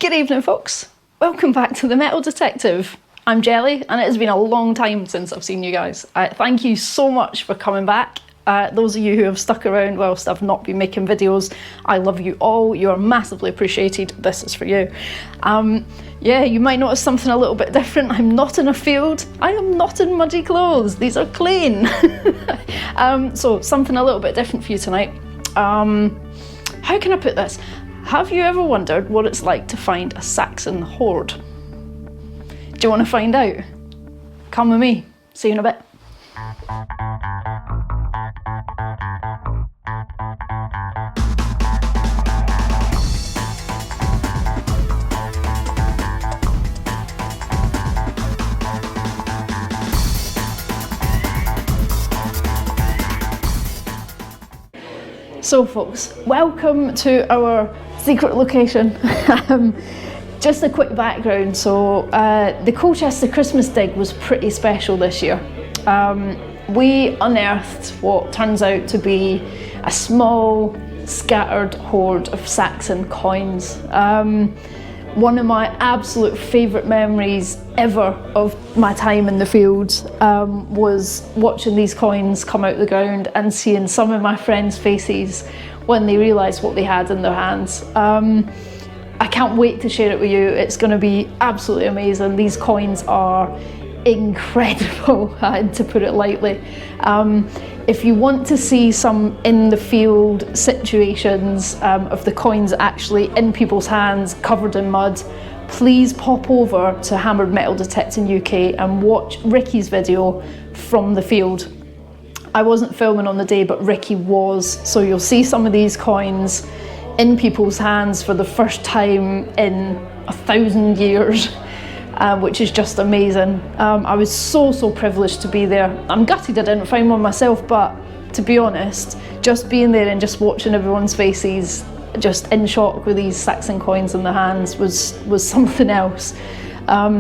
Good evening, folks. Welcome back to The Metal Detective. I'm Jelly, and it has been a long time since I've seen you guys. Thank you so much for coming back. Those of you who have stuck around whilst I've not been making videos, I love you all. You are massively appreciated. This is for you. Yeah, you might notice something a little bit different. I'm not in a field. I am not in muddy clothes. These are clean. So something a little bit different for you tonight. How can I put this? Have you ever wondered what it's like to find a Saxon hoard? Do you want to find out? Come with me. See you in a bit. So folks, welcome to our secret location. Just a quick background, so the Colchester Christmas dig was pretty special this year. We unearthed what turns out to be a small scattered hoard of Saxon coins. One of my absolute favourite memories ever of my time in the field was watching these coins come out the ground and seeing some of my friends' faces when they realised what they had in their hands. I can't wait to share it with you. It's going to be absolutely amazing. These coins are incredible, to put it lightly. If you want to see some in the field situations of the coins actually in people's hands covered in mud, please pop over to Hammered Metal Detecting UK and watch Ricky's video from the field. I wasn't filming on the day, but Ricky was, so you'll see some of these coins in people's hands for the first time in 1,000 years. Which is just amazing. I was so privileged to be there. I'm gutted I didn't find one myself, but to be honest, just being there and just watching everyone's faces just in shock with these Saxon coins in their hands was something else.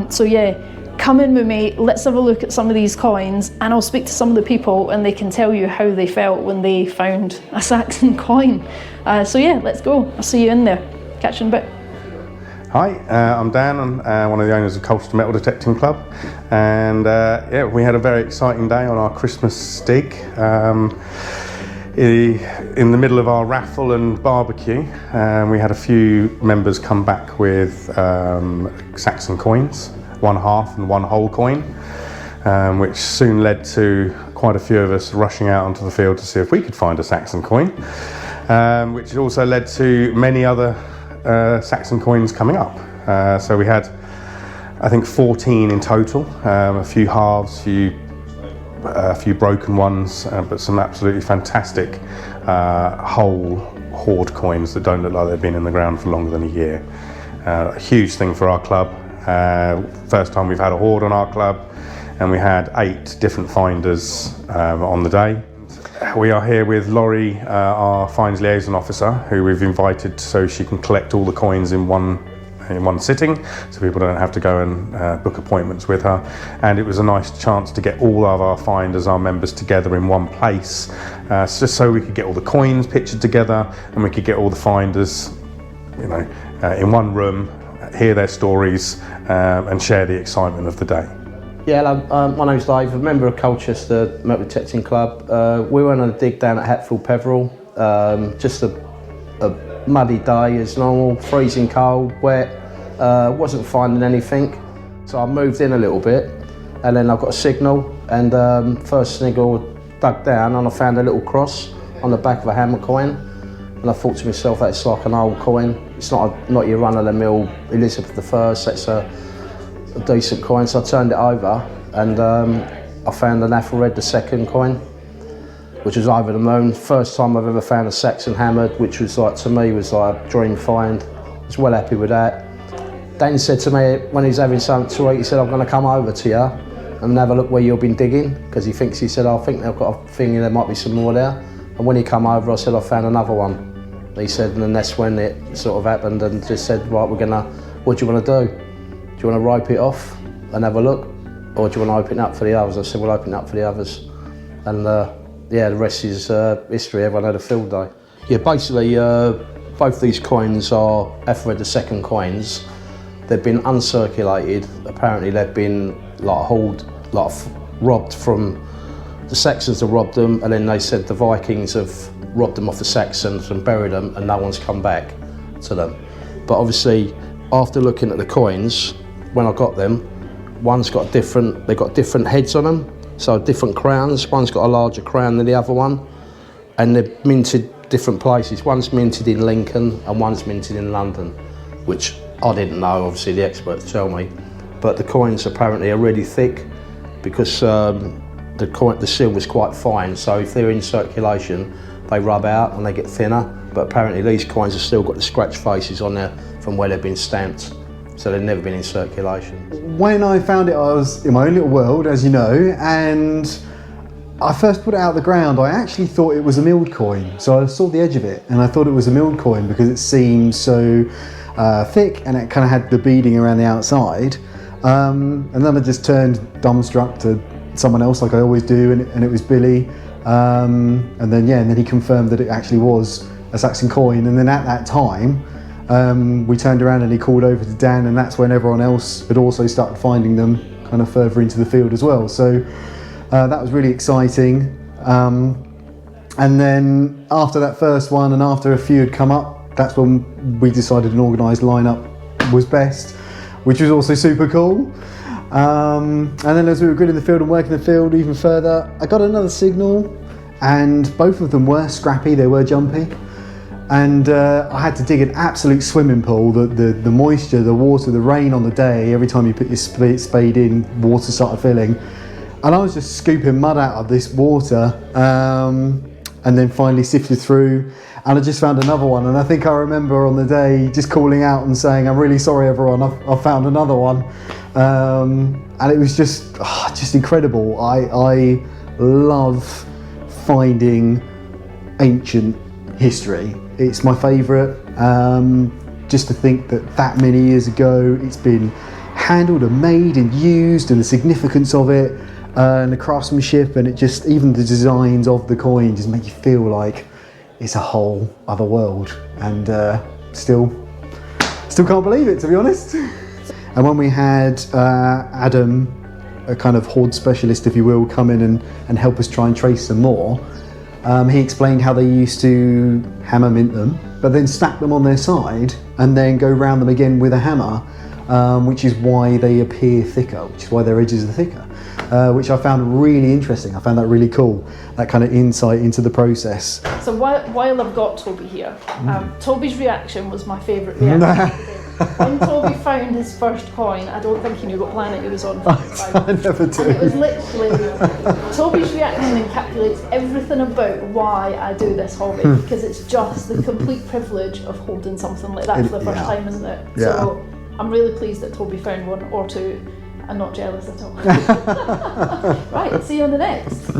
So yeah, come in with me, let's have a look at some of these coins, and I'll speak to some of the people and they can tell you how they felt when they found a Saxon coin. So yeah, let's go. I'll see you in there. Catch you in a bit. Hi, I'm Dan. I'm one of the owners of Colchester Metal Detecting Club, and yeah, we had a very exciting day on our Christmas dig. In the middle of our raffle and barbecue, we had a few members come back with Saxon coins, 1/2 and 1 whole coin, which soon led to quite a few of us rushing out onto the field to see if we could find a Saxon coin, which also led to many other Saxon coins coming up. So we had, I think, 14 in total, a few halves, a few broken ones, but some absolutely fantastic whole hoard coins that don't look like they've been in the ground for longer than a year. A huge thing for our club. First time we've had a hoard on our club, and we had 8 different finders on the day. We are here with Laurie, our finds liaison officer, who we've invited so she can collect all the coins in one sitting, so people don't have to go and book appointments with her. And it was a nice chance to get all of our finders, our members, together in one place, just so we could get all the coins pictured together, and we could get all the finders, in one room, hear their stories, and share the excitement of the day. Yeah, hello, my name's Dave, a member of Colchester Metal Detecting Club. We went on a dig down at Hatfield Peveril, just a muddy day as normal, freezing cold, wet, wasn't finding anything. So I moved in a little bit, and then I got a signal, and first signal dug down and I found a little cross on the back of a hammer coin. And I thought to myself, that's like an old coin. It's not your run-of-the-mill Elizabeth I, that's a decent coin. So I turned it over, and I found an Ethelred II coin, which was over the moon. First time I've ever found a Saxon hammered, which was like, to me, was like a dream find. I was well happy with that. Dan said to me when he was having something to eat, he said, I'm going to come over to you and have a look where you've been digging, because he said, I think they've got a thing, there might be some more there. And when he come over, I said, I found another one. He said, and then that's when it sort of happened, and just said, right, what do you want to do? Do you want to rope it off and have a look, or do you want to open it up for the others? I said, we'll open it up for the others. And yeah, the rest is history. Everyone had a field day. Yeah, basically, Both these coins are Ethelred II coins. They've been uncirculated. Apparently they've been like hauled, robbed from the Saxons have robbed them, and then they said the Vikings have robbed them off the Saxons and buried them, and no one's come back to them. But obviously, after looking at the coins, when I got them, they've got different heads on them, so different crowns. One's got a larger crown than the other one, and they're minted different places. One's minted in Lincoln and one's minted in London, which I didn't know, obviously the experts tell me. But the coins apparently are really thick because the silver's quite fine, so if they're in circulation, they rub out and they get thinner. But apparently these coins have still got the scratch faces on there from where they've been stamped, so they've never been in circulation. When I found it, I was in my own little world, as you know, and I first put it out of the ground. I actually thought it was a milled coin, so I saw the edge of it and I thought it was a milled coin because it seemed so thick and it kind of had the beading around the outside. And then I just turned dumbstruck to someone else like I always do, and it was Billy. And then he confirmed that it actually was a Saxon coin. And then at that time, we turned around and he called over to Dan, and that's when everyone else had also started finding them kind of further into the field as well. So that was really exciting. And then after that first one and after a few had come up, that's when we decided an organised lineup was best, which was also super cool. And then as we were good in the field and working the field even further, I got another signal, and both of them were scrappy, they were jumpy. And I had to dig an absolute swimming pool. The moisture, the water, the rain on the day, every time you put your spade in, water started filling. And I was just scooping mud out of this water, and then finally sifted through, and I just found another one. And I think I remember on the day just calling out and saying, "I'm really sorry, everyone. I've found another one." And it was just incredible. I love finding ancient history. It's my favourite. Just to think that many years ago it's been handled and made and used, and the significance of it, and the craftsmanship, and it just, even the designs of the coin just make you feel like it's a whole other world. And still can't believe it, to be honest. And when we had Adam, a kind of hoard specialist, if you will, come in and help us try and trace some more, he explained how they used to hammer mint them, but then stack them on their side and then go round them again with a hammer, which is why they appear thicker, which is why their edges are thicker, which I found really interesting. I found that really cool, that kind of insight into the process. So while I've got Toby here, Toby's reaction was my favourite reaction. When Toby found his first coin, I don't think he knew what planet he was on. I never do. And it was literally, Toby's reaction encapsulates everything about why I do this hobby, because it's just the complete privilege of holding something like that for the first time, isn't it? Yeah. So I'm really pleased that Toby found one or two. I'm not jealous at all. Right, see you on the next.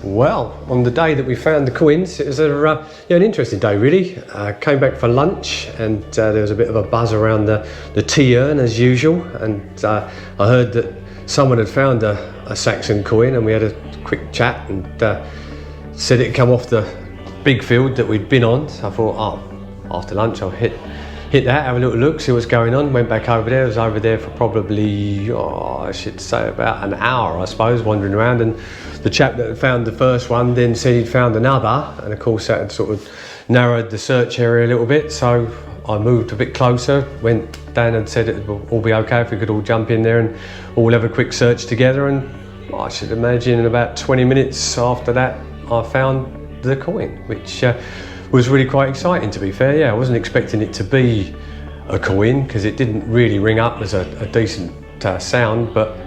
Well, on the day that we found the coins, it was an interesting day really. Came back for lunch, and there was a bit of a buzz around the tea urn as usual, and I heard that someone had found a Saxon coin, and we had a quick chat, and said it'd come off the big field that we'd been on. So I thought, after lunch I'll hit that, have a little look, see what's going on. Went back over there. I was over there for probably, I should say about an hour, I suppose, wandering around. And the chap that had found the first one then said he'd found another. And of course that had sort of narrowed the search area a little bit. So I moved a bit closer, went down and said it would all be okay if we could all jump in there and all have a quick search together. And I should imagine in about 20 minutes after that, I found the coin, which was really quite exciting, to be fair. Yeah, I wasn't expecting it to be a coin because it didn't really ring up as a decent sound, but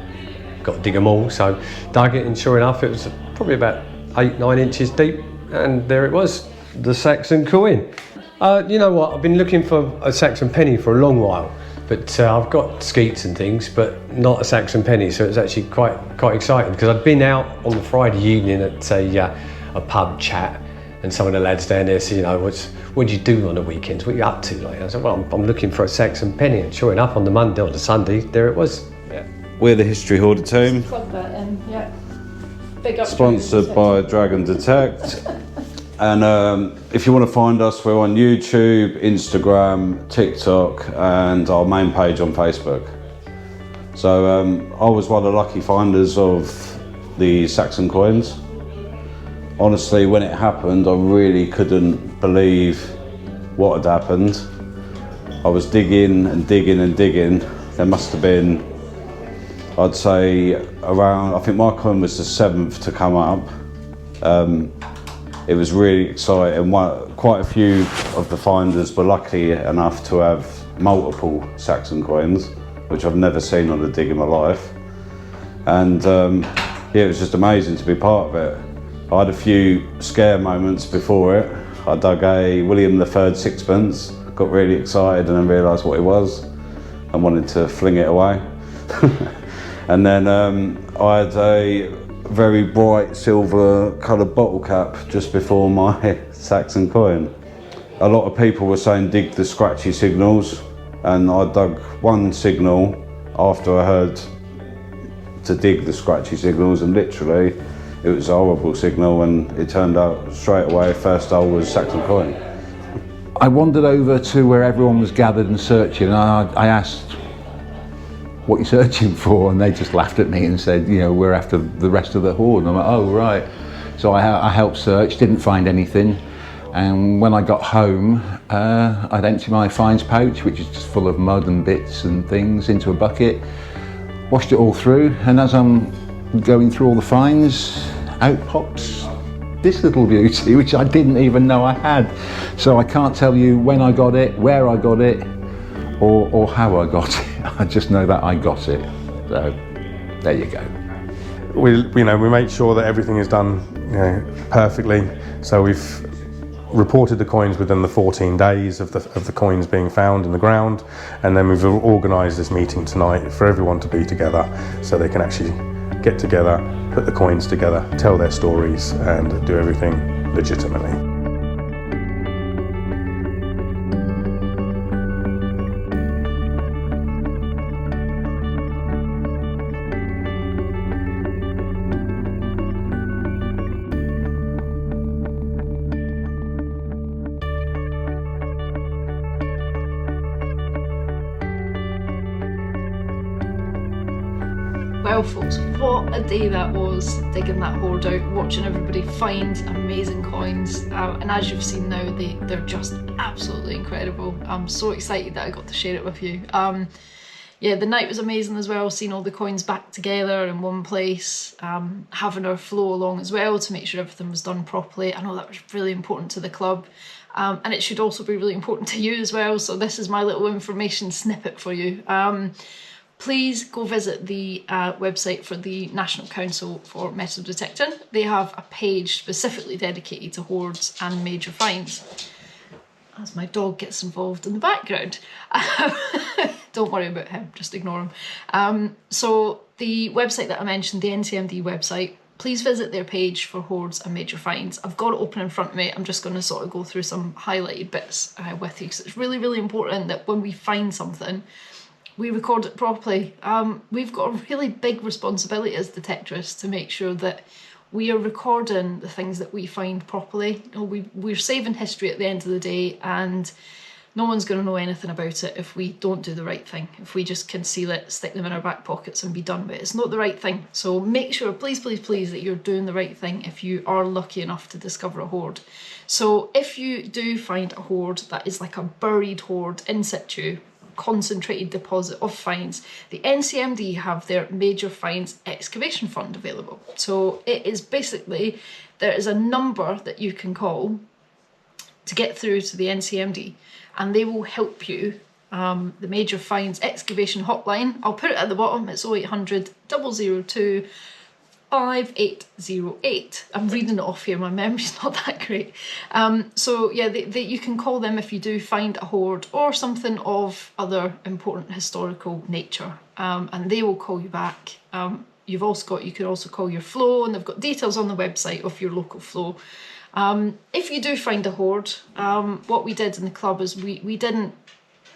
got to dig them all. So dug it, and sure enough, it was probably about 8-9 inches deep, and there it was, the Saxon coin. You know what? I've been looking for a Saxon penny for a long while, but I've got skeets and things, but not a Saxon penny. So it was actually quite exciting because I'd been out on the Friday evening at a pub chat. And some of the lads down there said, what do you do on the weekends? What are you up to? Like, I said, well, I'm looking for a Saxon penny. And sure enough, on the Monday or the Sunday, there it was. Yeah. We're the History Hoarder team. Plug that in, yeah. Big up. Sponsored by Dragon Detect. And if you want to find us, we're on YouTube, Instagram, TikTok, and our main page on Facebook. So I was one of the lucky finders of the Saxon coins. Honestly, when it happened, I really couldn't believe what had happened. I was digging and digging and digging. There must have been, I'd say, around, I think my coin was the 7th to come up. It was really exciting. Quite a few of the finders were lucky enough to have multiple Saxon coins, which I've never seen on a dig in my life. And yeah, it was just amazing to be part of it. I had a few scare moments before it. I dug a William III sixpence, got really excited and then realised what it was and wanted to fling it away. And then I had a very bright silver coloured bottle cap just before my Saxon coin. A lot of people were saying dig the scratchy signals, and I dug one signal after I heard to dig the scratchy signals, and literally it was a horrible signal, and it turned out straight away first hole was Saxon coin. I wandered over to where everyone was gathered and searching, and I asked, "What are you searching for?" And they just laughed at me and said, "You know, we're after the rest of the hoard." And I'm like, "Oh, right." So I helped search, didn't find anything. And when I got home, I'd empty my finds pouch, which is just full of mud and bits and things, into a bucket, washed it all through. And as I'm going through all the finds, out pops this little beauty, which I didn't even know I had. So I can't tell you when I got it, where I got it, or how I got it. I just know that I got it. So there you go. We make sure that everything is done, perfectly. So we've reported the coins within the 14 days of the coins being found in the ground, and then we've organised this meeting tonight for everyone to be together, so they can actually get together, put the coins together, tell their stories, and do everything legitimately. Well folks, what a day that was, digging that hoard out, watching everybody find amazing coins, and as you've seen now, they're just absolutely incredible. I'm so excited that I got to share it with you. Yeah, the night was amazing as well, seeing all the coins back together in one place, having our flow along as well to make sure everything was done properly. I know that was really important to the club, and it should also be really important to you as well, so this is my little information snippet for you. Please go visit the website for the National Council for Metal Detecting. They have a page specifically dedicated to hoards and major finds. As my dog gets involved in the background. Don't worry about him, just ignore him. So the website that I mentioned, the NCMD website, please visit their page for hoards and major finds. I've got it open in front of me. I'm just going to sort of go through some highlighted bits with you, because it's really, really important that when we find something, we record it properly. We've got a really big responsibility as detectorists to make sure that we are recording the things that we find properly. We're saving history at the end of the day, and no one's going to know anything about it if we don't do the right thing. If we just conceal it, stick them in our back pockets and be done with it. It's not the right thing. So make sure, please, please, please, that you're doing the right thing if you are lucky enough to discover a hoard. So if you do find a hoard that is like a buried hoard in situ, concentrated deposit of finds, the NCMD have their Major Finds Excavation Fund available. So it is basically, there is a number that you can call to get through to the NCMD, and they will help you. The Major Finds Excavation Hotline, I'll put it at the bottom, it's 0800 002 5808. I'm reading it off here, my memory's not that great. So yeah, you can call them if you do find a hoard or something of other important historical nature, and they will call you back. You can also call your flow, and they've got details on the website of your local flow. If you do find a hoard, what we did in the club is we didn't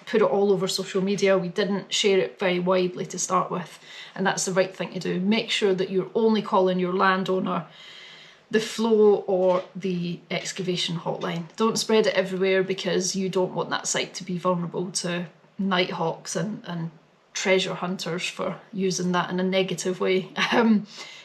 put it all over social media. We didn't share it very widely to start with, and that's the right thing to do. Make sure that you're only calling your landowner the flow or the excavation hotline. Don't spread it everywhere because you don't want that site to be vulnerable to nighthawks and treasure hunters for using that in a negative way.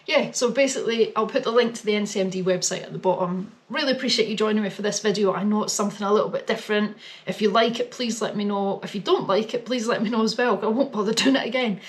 Yeah, so basically I'll put the link to the NCMD website at the bottom. Really appreciate you joining me for this video. I know it's something a little bit different. If you like it, please let me know. If you don't like it, please let me know as well. I won't bother doing it again.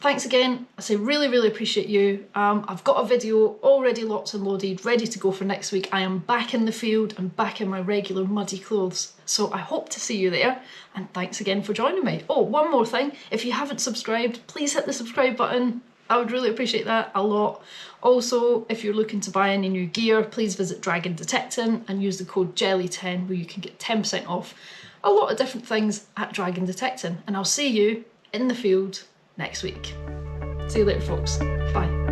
Thanks again. I say really appreciate you. I've got a video already locked and loaded, ready to go for next week. I am back in the field and back in my regular muddy clothes. So I hope to see you there. And thanks again for joining me. Oh, one more thing. If you haven't subscribed, please hit the subscribe button. I would really appreciate that a lot. Also, if you're looking to buy any new gear, please visit Dragon Detecting and use the code JELLY10 where you can get 10% off a lot of different things at Dragon Detecting. And I'll see you in the field next week. See you later, folks. Bye.